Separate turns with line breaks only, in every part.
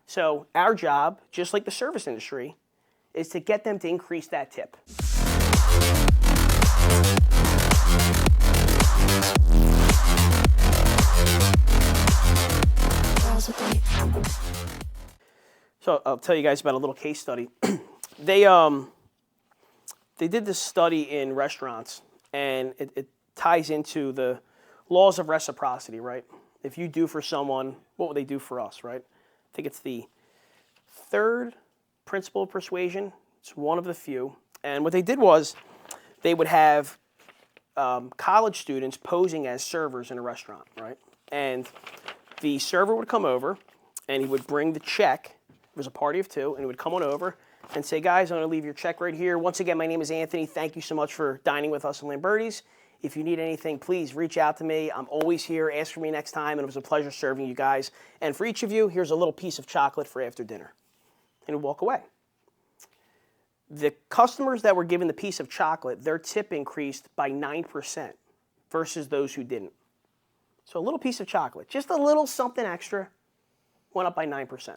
So our job, just like the service industry, is to get them to increase that tip. So I'll tell you guys about a little case study. They did this study in restaurants, and it ties into the laws of reciprocity, right? If you do for someone, what would they do for us, right? I think it's the third principle of persuasion. It's one of the few. And what they did was they would have college students posing as servers in a restaurant, right? And the server would come over, and he would bring the check. It was a party of two, and he would come on over and say, guys, I'm going to leave your check right here. Once again, my name is Anthony. Thank you so much for dining with us in Lamberti's. If you need anything, please reach out to me. I'm always here. Ask for me next time, and it was a pleasure serving you guys. And for each of you, here's a little piece of chocolate for after dinner. And he'd walk away. The customers that were given the piece of chocolate, their tip increased by 9% versus those who didn't. So a little piece of chocolate, just a little something extra, went up by 9%.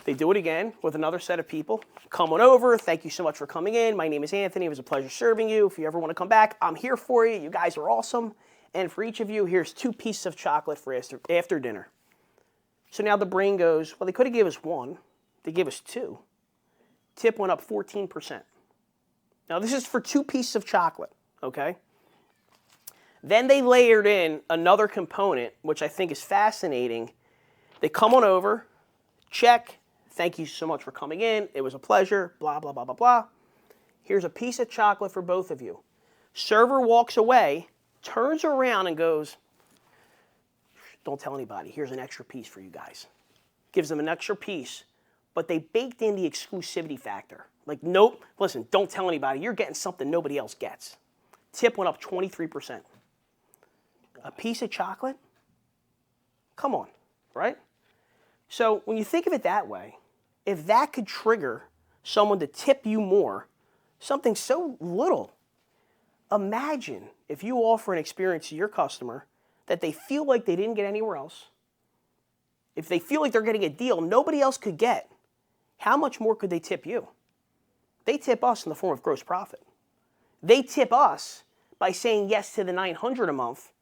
They do it again with another set of people. Come on over. Thank you so much for coming in. My name is Anthony. It was a pleasure serving you. If you ever want to come back, I'm here for you. You guys are awesome. And for each of you, here's 2 pieces of chocolate for after dinner. So now the brain goes, well, they could have given us 1. They gave us 2. Tip went up 14%. Now this is for 2 pieces of chocolate, okay? Then they layered in another component, which I think is fascinating. They come on over, check. Thank you so much for coming in. It was a pleasure, blah, blah, blah, blah, blah. Here's a piece of chocolate for both of you. Server walks away, turns around and goes, don't tell anybody. Here's an extra piece for you guys. Gives them an extra piece, but they baked in the exclusivity factor. Like, nope, listen, don't tell anybody. You're getting something nobody else gets. Tip went up 23%. A piece of chocolate? Come on, right? So when you think of it that way, if that could trigger someone to tip you more, something so little, imagine if you offer an experience to your customer that they feel like they didn't get anywhere else. If they feel like they're getting a deal nobody else could get, how much more could they tip you? They tip us in the form of gross profit. They tip us by saying yes to the $900 a month,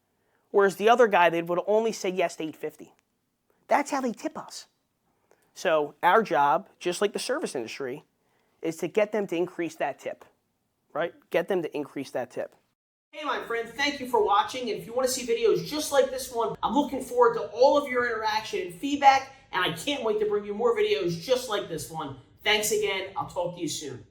whereas the other guy, they would only say yes to $850. That's how they tip us. So our job, just like the service industry, is to get them to increase that tip, right? Get them to increase that tip. Hey, my friend, thank you for watching. And if you want to see videos just like this one, I'm looking forward to all of your interaction and feedback, and I can't wait to bring you more videos just like this one. Thanks again. I'll talk to you soon.